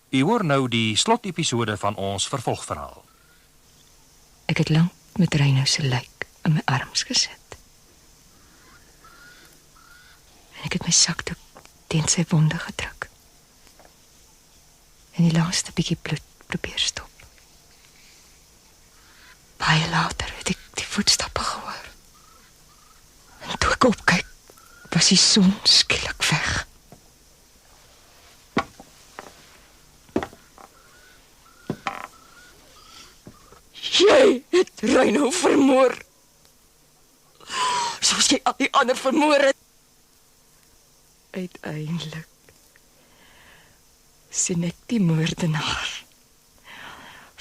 U hoor nou die slotepisode van ons vervolgverhaal. Ek het lank met Reino se lijk in my arms gesit. En ek het my sakdoek teen sy wonde gedruk. En die laaste bietjie bloed probeer stop. Baie later het ek die voetstappe gehoor. En toe ek opkyk, was die son skielik weg. Jy het Reino vermoor. Soos jy al die ander vermoor het. Uiteindelik sien ek die moordenaar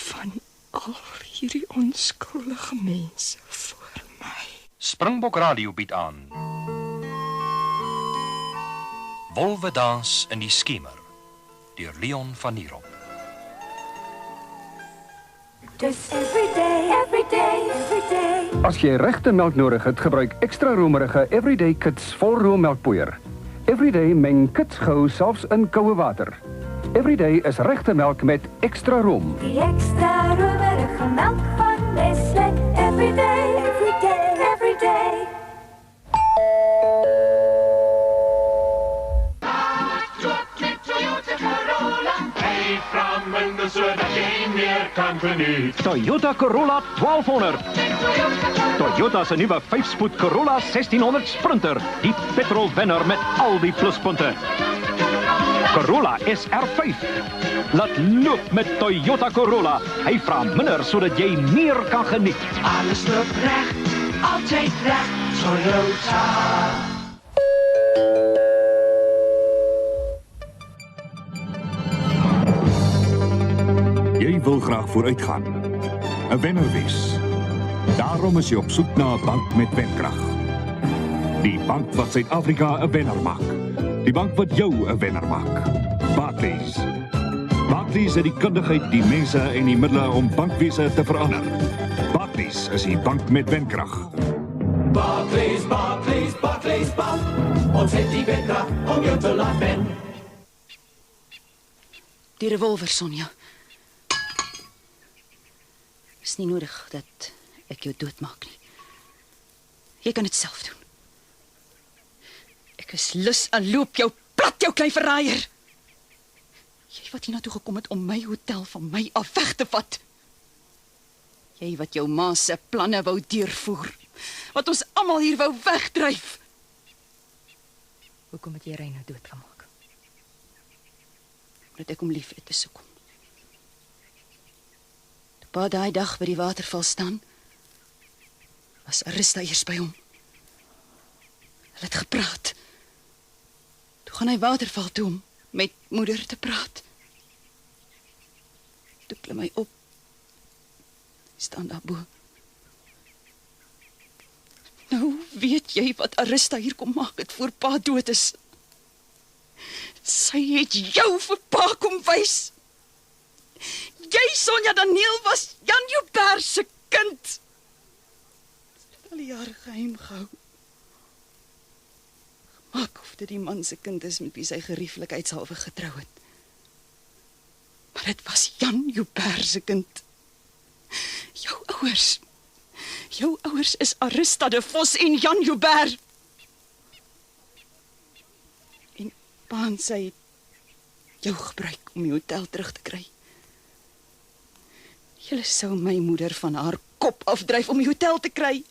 van al hierdie onskuldige mense voor my. Springbok Radio bied aan Wolwe dans in die skemer deur Leon van Nierop. Just every day, every day, every day. As jy regte melk nodig het, gebruik ekstra romerige Everyday Kits vol roommelkpoeier. Everyday meng kits gou selfs in koue water. Everyday is regte melk met ekstra room. Die extra romerige melk van Nestlé. Every day, every day, every day. Zodat jy meer kan geniet. Toyota Corolla 1200. Toyota se nuwe 5-spoed Corolla 1600 Sprinter, die petrolwenner met al die pluspunte. Corolla SR5. Laat loop met Toyota Corolla. Hy vra minder sodat jy meer kan geniet. Alles loop reg, altyd reg. Toyota. Jy wil graag vooruitgaan, 'n wenner wees. Daarom is jy op soek na 'n bank met wenkrag. Die bank wat Suid-Afrika 'n wenner maak. Die bank wat jou 'n wenner maak. Barclays. Barclays het die kundigheid, die mense en die middele om bankwese te verander. Barclays is die bank met wenkrag. Barclays, Barclays, Barclays Bank. Ons het die wenkrag om jou te laat wen. Die revolver, Sonja. Is nie nodig dat ek jou doodmaak nie. Jy kan dit self doen. Ek is lus aan loop jou plat, jou klein verraaier. Jy wat hiernatoe gekom het om my hotel van my af weg te vat. Jy wat jou ma se planne wou deurvoer. Wat ons almal hier wou wegdryf. Hoekom het jy Reino doodgemaak? Omdat ek hom lief het, dis hoekom. Pa daai dag by die waterval staan, was Arista eers by hom. Hulle het gepraat. Toe gaan hy waterval toe om met moeder te praat. Toe klim hy op. Hy staan daar bo. Nou weet jy wat Arista hier kom maak het voor pa dood is. Sy het jou vir pa kom wys. Jy, Sonja Daniel, was Jan Joubert se kind. Sy het al die jare geheim gehou. Gemaak of dit die man se kind is met wie sy gerieflikheidshalwe getrou het. Maar dit was Jan Joubert se kind. Jou ouers is Arista de Vos en Jan Joubert. En pa en sy het jou gebruik om die hotel terug te kry. Julle sou my moeder van haar kop afdryf om die hotel te kry.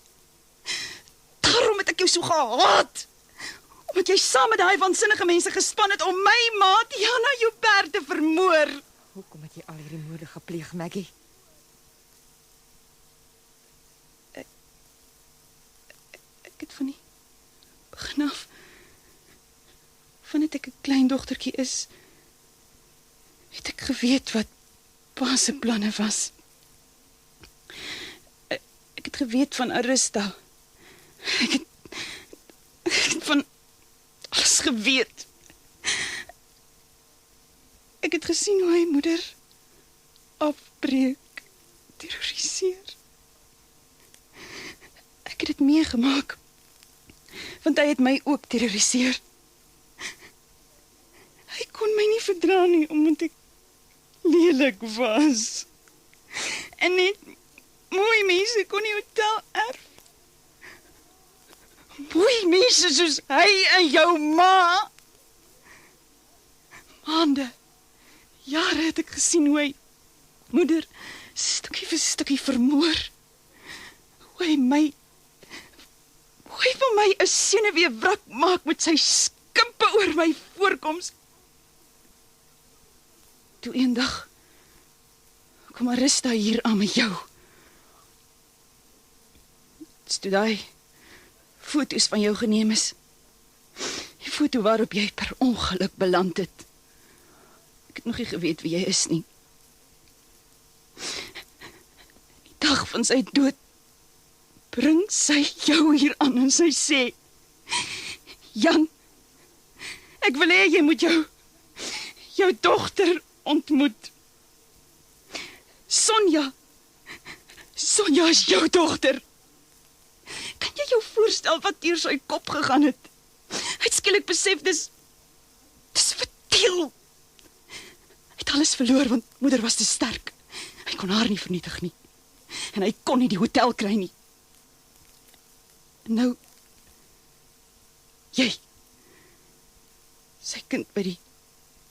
Daarom het ek jou so gehaat. Omdat jy saam met daai waansinnige mense gespan het om my maat Jana Joubert te vermoor. Hoekom het jy al hierdie moorde gepleeg, Maggie? Ek het van die begin af, vandat ek 'n klein dogtertjie is, het ek geweet wat pa se planne was. Ek het geweet van Arista. Ek het van alles geweet. Ek het gesien hoe hy moeder afbreek, terroriseer. Ek het dit meegemaak, want hy het my ook terroriseer. Hy kon my nie verdra nie, omdat ek lelik was. En net mooi mense kon die hotel erf. Mooi mense soos hy en jou ma. Maande, jare het ek gesien hoe hy moeder stukkie vir stukkie vermoor. Hoe hy van my 'n senuweewrak maak met sy skimpe oor my voorkoms. Toe eendag kom Arista hier aan met jou. Toe daai foto's van jou geneem is. Die foto waarop jy per ongeluk beland het. Ek het nog nie geweet wie jy is nie. Die dag van sy dood bring sy jou hier aan en sy sê, Jan, ek wil hê jy moet jou dogter ontmoet. Sonja is jou dogter. Kan jy jou voorstel wat deur sy kop gegaan het? Hy het skielik besef, dis verteel. Hy het alles verloor, want moeder was te sterk. Hy kon haar nie vernietig nie. En hy kon nie die hotel kry nie. En nou, jy, sy kind by die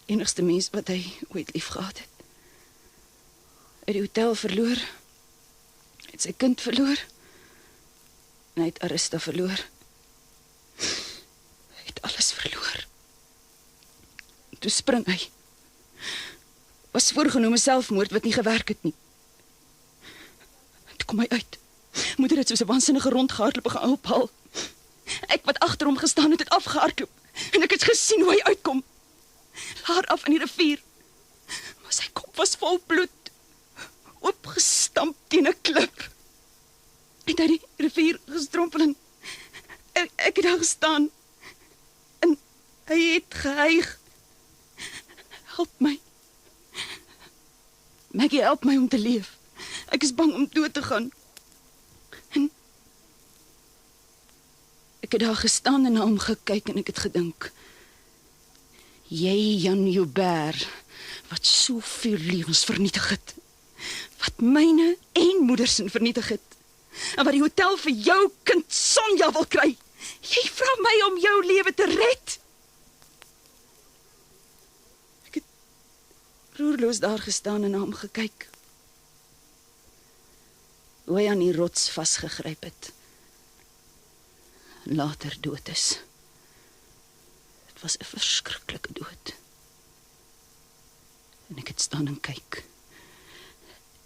enigste mens wat hy ooit lief gehad het. Hy het die hotel verloor, hy het sy kind verloor, en hy het Arista verloor. Hy het alles verloor. Toe spring hy. Was voorgenome selfmoord wat nie gewerk het nie. Toe kom hy uit. Moeder het soos 'n waansinnige rondgehardloop gaan ophaal. Ek wat agter hom gestaan het afgehardloop. En ek het gesien hoe hy uitkom. Haar af in die rivier. Maar sy kop was vol bloed. Oopgestamp teen 'n klip. Het hy die rivier gestrompel en ek het daar gestaan. En hy het gehyg. Help my. Maggie, help my om te leef. Ek is bang om dood te gaan. En ek het daar gestaan en na hom gekyk en ek het gedink, jy Jan Joubert, wat soveel lewens vernietig het, wat myne en moeders vernietig het, en wat die hotel vir jou kind Sonja wil kry. Jy vra my om jou lewe te red. Ek het roerloos daar gestaan en na hom gekyk. Hoe hy aan die rots vasgegryp het. En later dood is. Het was 'n verskriklike dood. En ek het staan en kyk.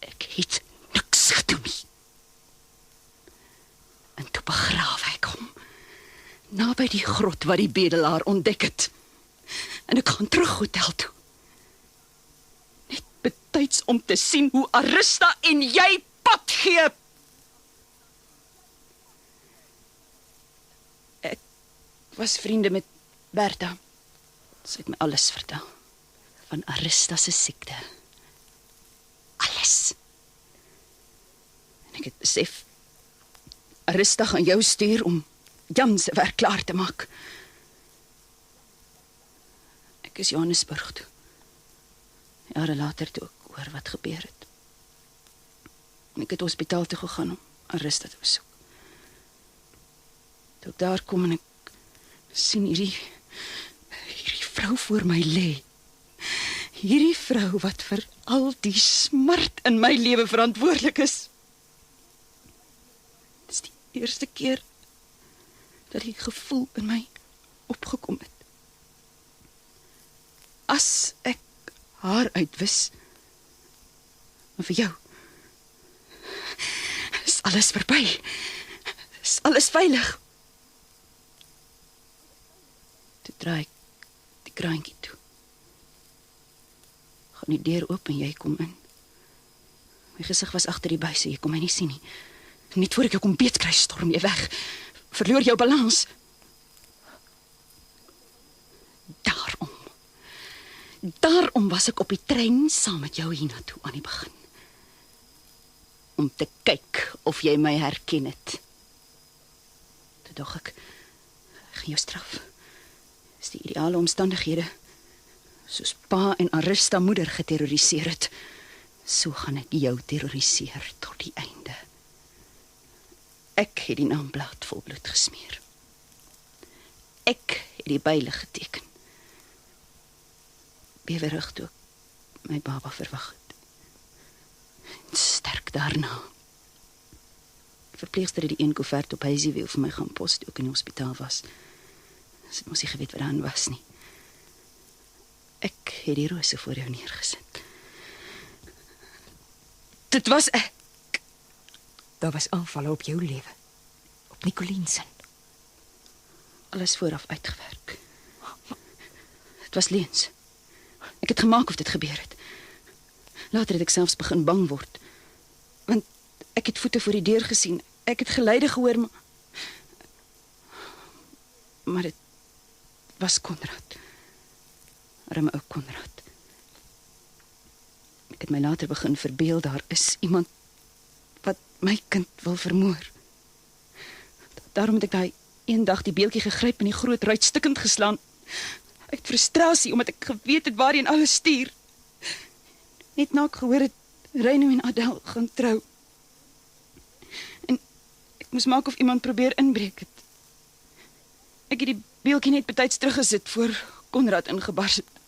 Ek het niks gedoen nie. En toe begrawe ek hom. Naby die grot wat die bedelaar ontdek het. En ek gaan terug hotel toe. Net betyds om te sien hoe Arista en jy pad gee. Ek was vriende met Bertha. Sy het my alles vertel. Van Arista se siekte. Alles. En ek het besef, Arista gaan jou stuur om Jan se werk klaar te maak. Ek is Johannesburg toe. Jare later toe ek hoor wat gebeur het. En ek het hospitaal toe gegaan om Arista te besoek. Toe ek daar kom en ek sien hierdie vrou voor my lê. Hierdie vrou wat vir al die smart in my lewe verantwoordelik is. Dit is die eerste keer dat die gevoel in my opgekom het. As ek haar uitwis, maar vir jou is alles verby. Is alles veilig. Toe draai ek die kraantjie toe. Gaan die deur oop en jy kom in. My gesig was agter die buis, jy kon my nie sien nie. Net voor ek jou kom beetkry, storm jy weg. Verloor jou balans. Daarom was ek op die trein saam met jou hiernatoe aan die begin. Om te kyk of jy my herken het. Toe dog ek gaan jou straf. Dis die ideale omstandighede. Soos pa en Arista moeder geterroriseer het, so gaan ek jou terroriseer tot die einde. Ek het die naamblad vol bloed gesmeer. Ek het die byle geteken. Bewerig toe ek my baba verwag het. En sterk daarna. Die verpleegster het die een koevert op Hazyview vir my gaan pos toe ek in die hospitaal was. Sy het mos nie geweet wat daarin was nie. Ek het die rose voor jou neergesit. Dit was ek. Daar was aanvalle op jou lewe. Op Nicoliense. Alles vooraf uitgewerk. Het was leuns. Ek het gemaak of dit gebeur het. Later het ek selfs begin bang word. Want ek het voete voor die deur gesien. Ek het geluide gehoor, maar dit was Konrad. Arme ou Konrad. Ek het my later begin verbeel, daar is iemand wat my kind wil vermoor. Daarom het ek daai eendag die beeltjie gegryp en die groot ruit stukkend geslaan. Uit frustrasie, omdat ek geweet het waarheen alles stuur. Net na ek gehoor het, Reino en Adel gaan trou. En ek moes maak of iemand probeer inbreek het. Ek het die beeltjie net betyds teruggesit voor Konrad ingebars het.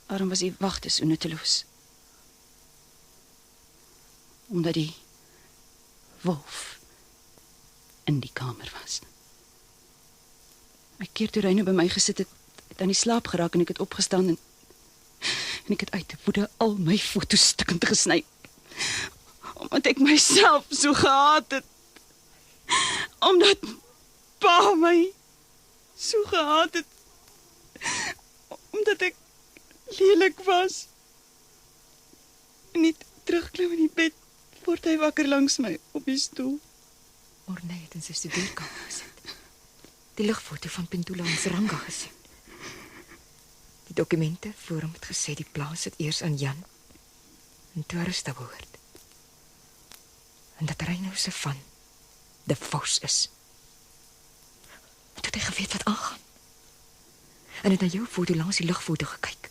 Daarom was die wagte so nutteloos. Omdat die wolf in die kamer was. Ek keer toe Reino by my gesit het, het aan die slaap geraak en ek het opgestaan en ek het uit woede al my foto's stukkend gesny. Omdat ek myself so gehaat het. Omdat pa my so gehaat het. Omdat ek lelik was. En niet terugklim in die bed, word hy wakker langs my op die stoel. Morne het in sy studeerkamer gesit. Die ligfoto van Pentula en Saranga gesien. Die dokumente voor hom het gesê die plaas het eers aan Jan en toe Arista behoort. En dat Reino se van de Vos is. En toe het hy geweet wat aangaan. En het na jou foto langs die ligfoto gekyk.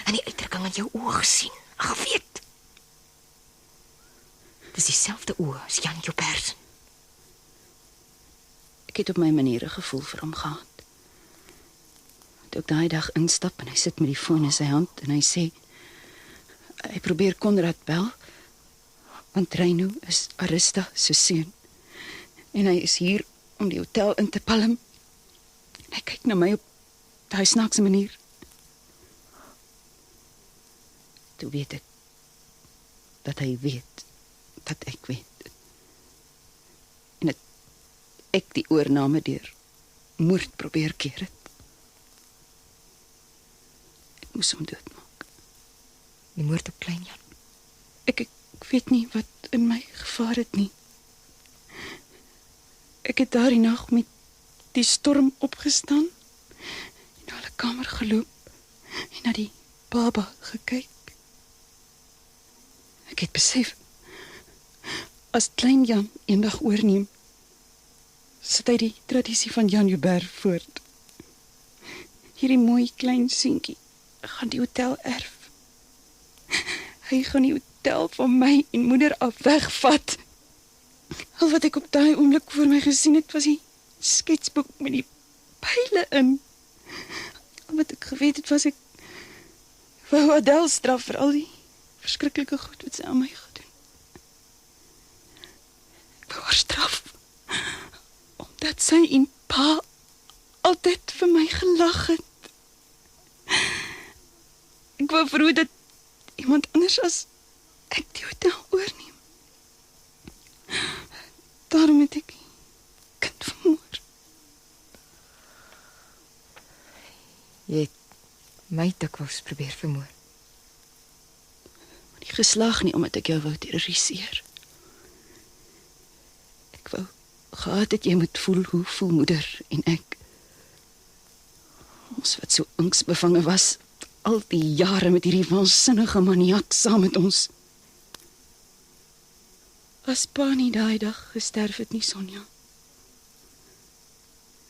En die uitdrukking in jou oë gesien. En geweet. Dis dieselfde oë as Jan Joubert. Ek het op my maniere gevoel vir hom gehad. Toe ek daai dag instap en hy sit met die foon in sy hand en hy sê, hy probeer Konrad bel, want Reino is Arista se seun. En hy is hier om die hotel in te palm. Hy kyk na my op daai snaakse manier. Toe weet ek dat hy weet dat ek weet. En dat ek die oorname deur moord probeer keer het. Ek moes hom doodmaak. Die moord op Klein Jan. Ek weet nie wat in my gevaar het nie. Ek het daardie nag met die storm opgestaan en na hulle kamer geloop en na die baba gekyk. Ek het besef, as Klein Jan eendag oorneem, sit hy die tradisie van Jan Joubert voort. Hierdie mooi klein seentjie gaan die hotel erf. Hy gaan die hotel van my en moeder af wegvat. Al wat ek op daai oomblik voor my gesien het, was die sketsboek met die pyle in. Al wat ek geweet het, was ek wou Adel straf vir al die verskriklike goed wat sy aan my gedoen. Ek wou haar straf, omdat sy en pa altyd vir my gelag het. Ek wou verhoed dat iemand anders as ek die hotel oorneem. Daarom het ek kind vermoor. Jy het my dikwels probeer vermoor. Maar nie geslaag nie, omdat ek jou wou terroriseer. Ek wou gehad het jy moet voel hoe voel moeder en ek. Ons wat so angsbevange was, al die jare met hierdie waansinnige maniak saam met ons. As pa nie daai dag gesterf het nie, Sonja,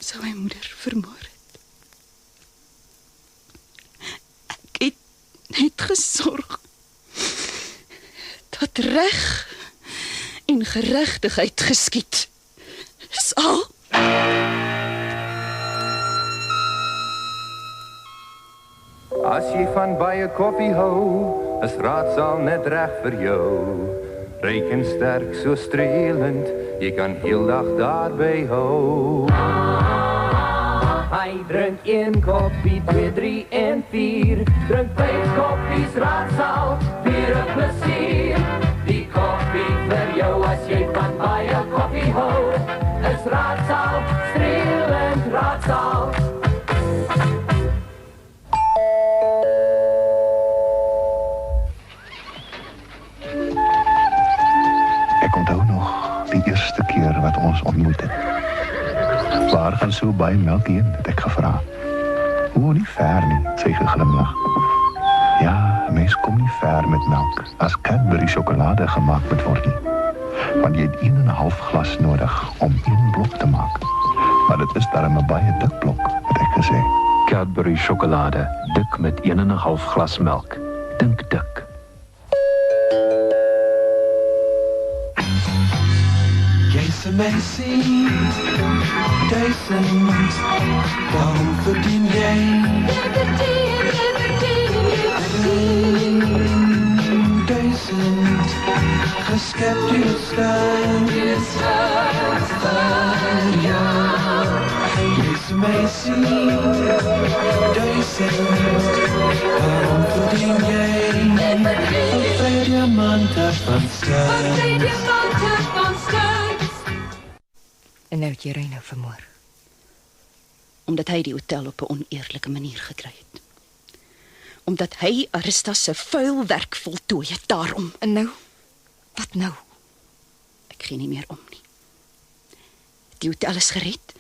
sou hy moeder vermoor het. net gesorg dat reg en geregtigheid geskied. Dis al. As jy van baie koffie hou, is raadsaal net reg vir jou. Ryk en sterk, so strelend, jy kan heel dag daarby hou. Hy drink 1 koppie, 2, 3 en 4. Drink 5 koppies raadsaal, vir 'n plesier. Die koffie vir jou as jy van baie koffie hou. Is raadsaal, strelend raadsaal. Ek onthou nog die eerste keer wat ons ontmoet het. Waar gaan so baie melk heen, het ek gevra. O, nie ver nie, het sy geglimlag. Ja, 'n mens kom nie ver met melk as Cadbury sjokolade gemaak moet word nie. Want jy het 1,5 glas nodig om 1 blok te maak. Maar dit is darem 'n baie dik blok, het ek gesê. Cadbury sjokolade, dik met 1,5 glas melk. Dink dik. Jy's amazing, duisend, waarom verdien jy? Duisend, geskepte staan, ja. Jy's amazing, duisend, waarom verdien jy? Van 2 diamanten van staan. En nou het jy Reino vermoor. Omdat hy die hotel op 'n oneerlike manier gekry het. Omdat hy Arista se vuil werk voltooi het, daarom. En nou? Wat nou? Ek gee nie meer om nie. Die hotel is gered,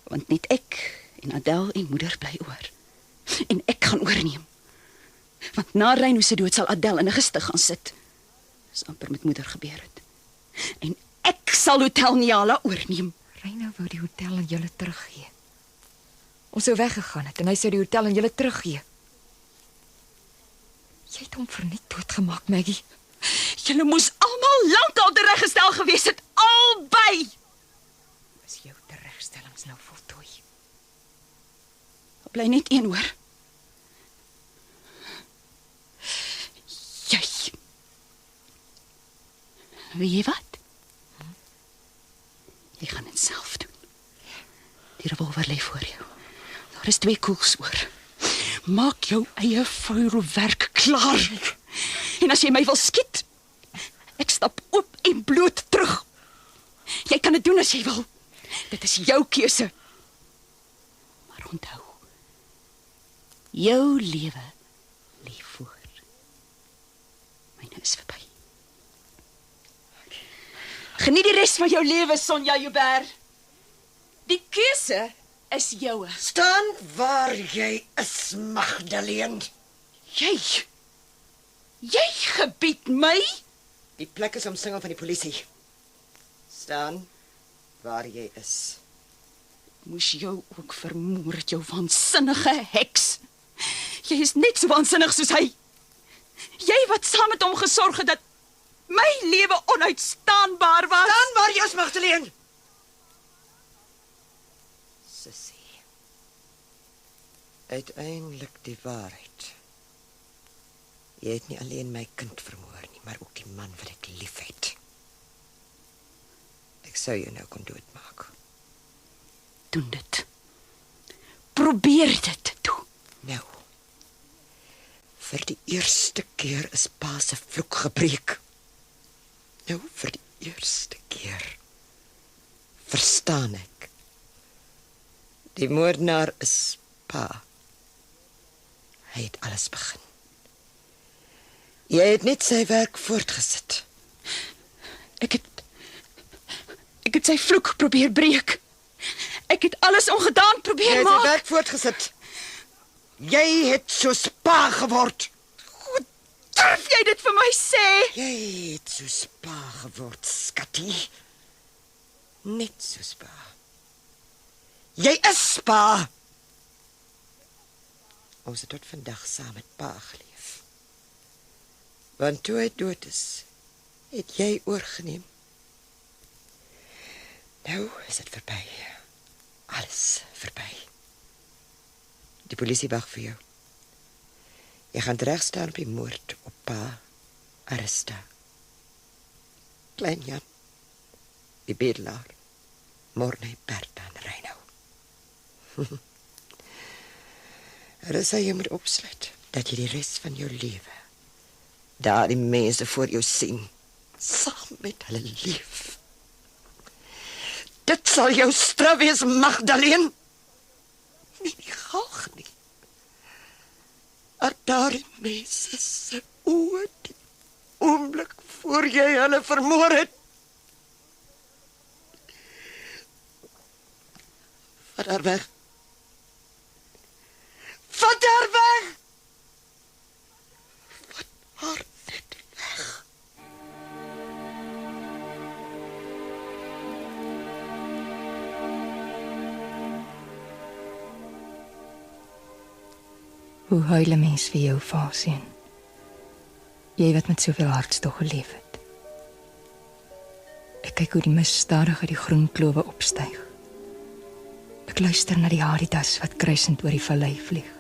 want net ek en Adèle en moeder bly oor. En ek gaan oorneem. Want na Reino se dood sal Adèle in 'n gestig gaan sit. Dis amper met moeder gebeur het. En ek sal Hotel Nyala oorneem. Reino wou die hotel aan julle teruggee. Ons sou weggegaan het en hy sou die hotel aan julle teruggee. Jy het hom verniet doodgemaak, Maggie. Julle moes almal lankal tereggestel gewees het, albei. Is jou teregstellings nou voltooi? Bly net een hoor. Jy. Weet jy wat? Jy gaan dit self doen. Die revolver lê voor jou. Daar is 2 koels oor. Maak jou eie vuurwerk klaar. En as jy my wil skiet, ek stap oop en bloot terug. Jy kan dit doen as jy wil. Dit is jou keuse. Maar onthou, jou lewe lê voor. Myne is verby. Geniet die res van jou lewe, Sonja Joubert. Die keuse is joue. Staan waar jy is, Magdalene. Jy gebied my? Die plek is omsingel van die polisie. Staan waar jy is. Moes jou ook vermoor het, jou waansinnige heks. Jy is net so waansinnig soos hy. Jy wat saam met hom gesorg het dat my lewe onuitstaanbaar was. Staan waar jy is, Magdalene. Sissie. Uiteindelik die waarheid. Jy het nie alleen my kind vermoor nie, maar ook die man wat ek liefhet. Ek sou jou nou kon doodmaak. Doen dit. Probeer dit toe. Nou. Vir die eerste keer is pa se vloek gebreek. Nou, vir die eerste keer verstaan ek. Die moordenaar is pa. Hy het alles begin. Jy het net sy werk voortgesit. Ek het sy vloek probeer breek. Ek het alles ongedaan probeer maak. Jy het sy werk voortgesit. Jy het soos pa geword. Hoe durf jy dit vir my sê? Jy het soos pa geword, skattie. Net soos pa. Jy is pa. Ons het tot vandag saam met pa geleef. Want toe hy dood is, het jy oorgeneem. Nou is dit verby. Alles verby. Die polisie wag vir jou. Jy gaan reg staan op die moord op pa Arista. Klein Jan, die bedelaar, Morne, Bertha en Reinhou. Arista, jy moet opsluit dat jy die res van jou lewe daar die mense voor jou sien, saam met hulle lief. Dit sal jou straf wees, Magdalene. Nie die galg nie. Maar daar die mense se oë die oomblik voor jy hulle vermoor het. Vat haar weg. Vat haar weg! Vat haar net weg. Hoe huil 'n mens vir jou, Fasien? Jy wat met soveel hartstog geleef het. Ek kyk hoe die mis stadig uit die groen klowe opstyg. Ek luister na die haritas wat kruisend oor die vallei vlieg.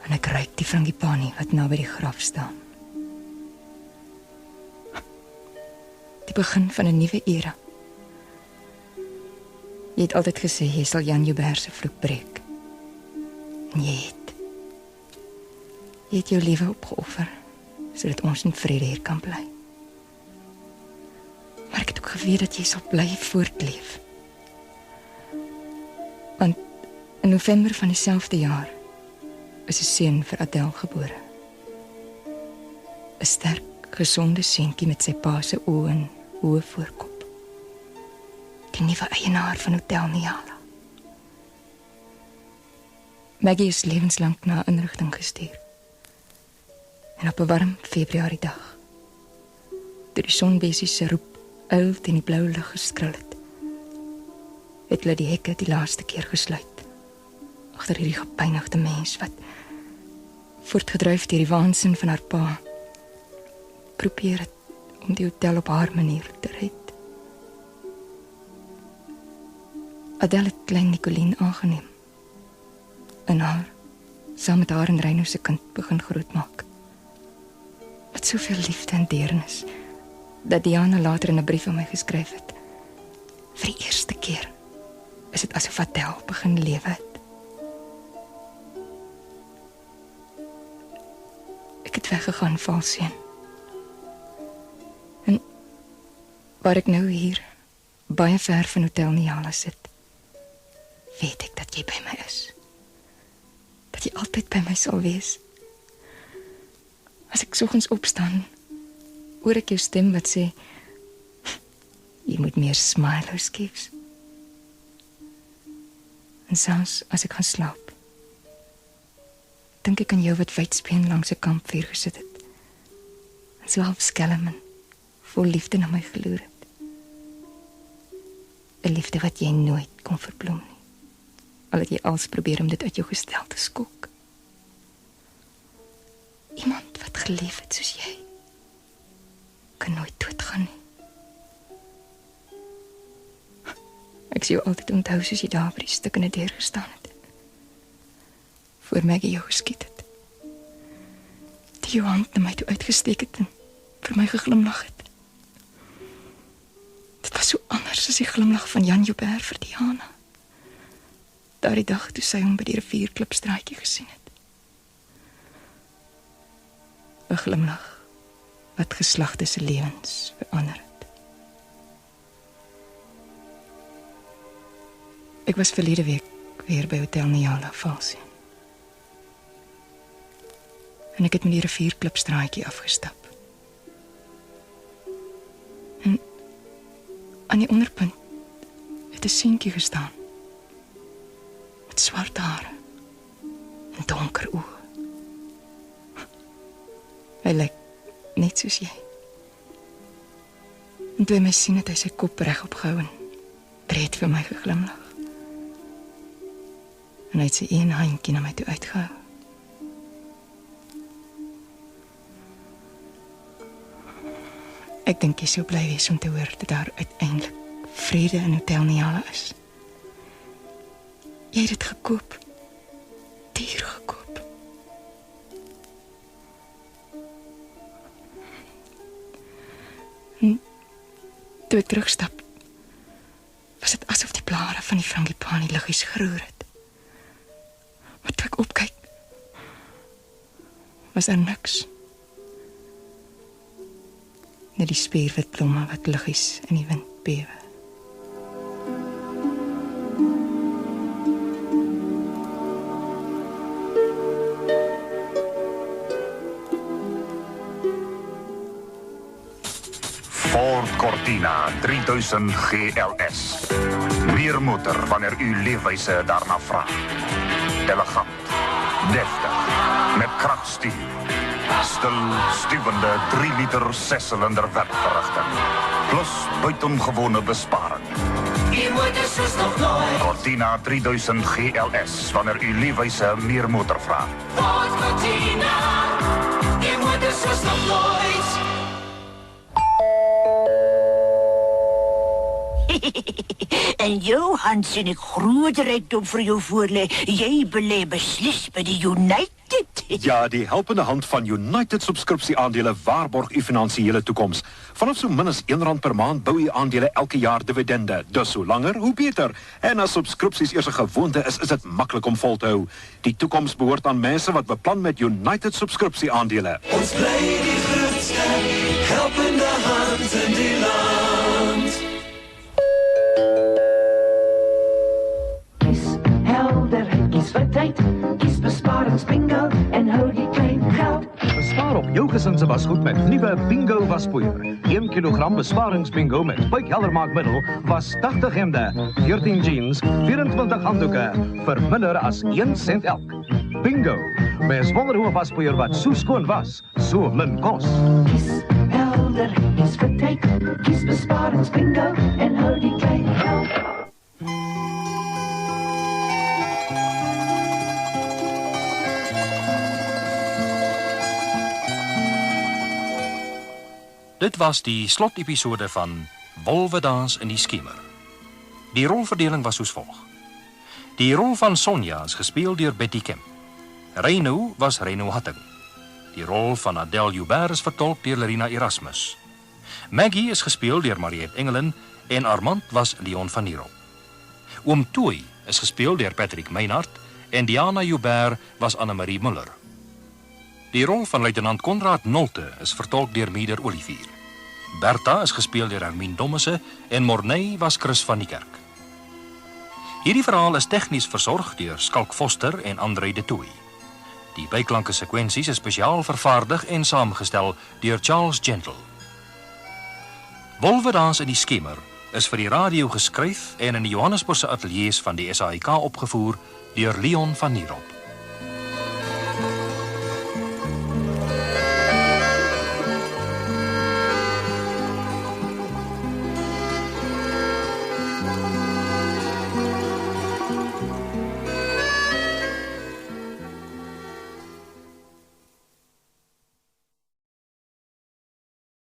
En ek ruik die frangipani wat naby die graf staan. Die begin van 'n nuwe era. Jy het altyd gesê jy sal Jan Joubert se vloek breek. En jy het jou lewe opgeoffer sodat ons in vrede hier kan bly. Maar ek het ook geweet dat jy sal bly voortleef. Want in November van dieselfde jaar is 'n seun vir Adèle gebore. 'n Sterk, gesonde seentjie met sy pa se oë en hoë voorkop. Die nuwe eienaar van Hotel Niala. Maggie is lewenslank na 'n inrigting gestuur. En op 'n warm Februariedag, toe die sonbesies se roep uil teen die blou lug geskrul het hulle die hekke die laaste keer gesluit, agter hierdie gepynigde mens wat, voortgedryf deur die waansin van haar pa, probeer het om die hotel op haar manier te red. Adèle het klein Nicoline aangeneem, en haar, saam met haar en Reinhou se kind begin grootmaak. Met soveel liefde en deernis, dat Diana later in 'n brief aan my geskryf het. Vir die eerste keer is dit asof Adèle begin lewe het. Ek het weggegaan, Falsien. En waar ek nou hier, baie ver van Hotel Niala sit, weet ek dat jy by my is. Dat jy altyd by my sal wees. As ek soggens opstaan, hoor ek jou stem wat sê, jy moet meer smile, ouskies. En selfs as ek gaan slaap, dink ek aan jou wat wydspeen langs 'n kampvuur gesit het, en so half skelm en vol liefde na my geloer het. 'n Liefde wat jy nooit kon verbloem nie, al het jy als probeer om dit uit jou gestel te skok. Iemand wat geleef het soos jy, kan nooit doodgaan nie. Ek sien jou altyd onthou soos jy daar by die stukkende deur gestaan het, voor Maggie jou geskiet het, die jou hand na my toe uitgesteek het en vir my geglimlag het. Dit was so anders as die glimlag van Jan Joubert vir Diana, daardie dag toe sy hom by die rivierklipstraatjie gesien het. 'n Glimlag wat geslagte se lewens verander het. Ek was verlede week weer by Hotel Niala, Falsien. En ek het met die rivierklipstraatjie afgestap. En aan die onderpunt het 'n seentjie gestaan, met swart hare en donker oë. Hy lyk net soos jy. En toe hy my sien, het hy sy kop reg opgehou en breed vir my geglimlag. En hy het sy een handjie na my toe uitgehou. Ek dink jy sou bly wees om te hoor dat daar uiteindelik vrede in Hotel Niala is. Jy het dit gekoop. Duur gekoop. Toe ek terugstap, was dit asof die blare van die frangipani liggies geroer het. Maar toe ek opkyk, was daar niks. Net die spierwit blomme wat liggies in die wind bewe. Ford Cortina 3000 GLS. Meer motor wanneer u leefwyse daarna vra. Elegant, deftig, met krachtstuur. Stil, stuwende 3 liter 6-cilinder werkverrigting. Plus buitengewone besparing. Cortina 3000 GLS wanneer u leefwyse meer motor vra. Ford Cortina, die motor soos nog nooit. En Johan sien ek groot rykdom vir jou voorlê. Jy belê beslis by die United. Ja, die helpende hand van United subskripsie-aandele waarborg u finansiële toekoms. Vanaf so min as R1 per maand bou u aandele elke jaar dividende. Dus hoe langer, hoe beter. En as subskripsies eers 'n gewoonte is dit maklik om vol te hou. Die toekoms behoort aan mense wat beplan met United subskripsie-aandele. Ons bly die grootste helpende hand in die land. Kies vir tyd, kies besparingsbingo en hou die klein geld. Bespaar op jou gesin se wasgoed met nuwe Bingo waspoeier. 1 kilogram besparingsbingo met buikheldermaakmiddel was 80 hemde, 14 jeans, 24 handdoeke vir minder as 1 sent elk. Bingo, mens wonder hoe 'n waspoeier wat so skoon was, so min kos. Kies helder, kies vir tyd, kies besparingsbingo en hou die klein geld. Dit was die slotepisode van Wolwedans in die Skiemer. Die rolverdeling was soos volg. Die rol van Sonja is gespeel deur Betty Kemp. Reino was Reino Hatting. Die rol van Adèle Joubert is vertolk deur Lerina Erasmus. Maggie is gespeel deur Mariette Engelen en Armand was Leon van Nierop. Oom Tooi is gespeel deur Patrick Meinhardt en Diana Joubert was Annemarie Muller. Die rol van luitenant Konrad Nolte is vertolk deur Mieder Olivier. Bertha is gespeel deur Hermine Dommese en Morney was Chris van die Kerk. Hierdie verhaal is tegnies versorg deur Skalk Foster en André de Tooy. Die byklanke sekwensies is spesiaal vervaardig en saamgestel deur Charles Gentle. Wolwedans in die Skiemer is vir die radio geskryf en in die Johannesburgse ateljee's van die SAIK opgevoer deur Leon van Nierop.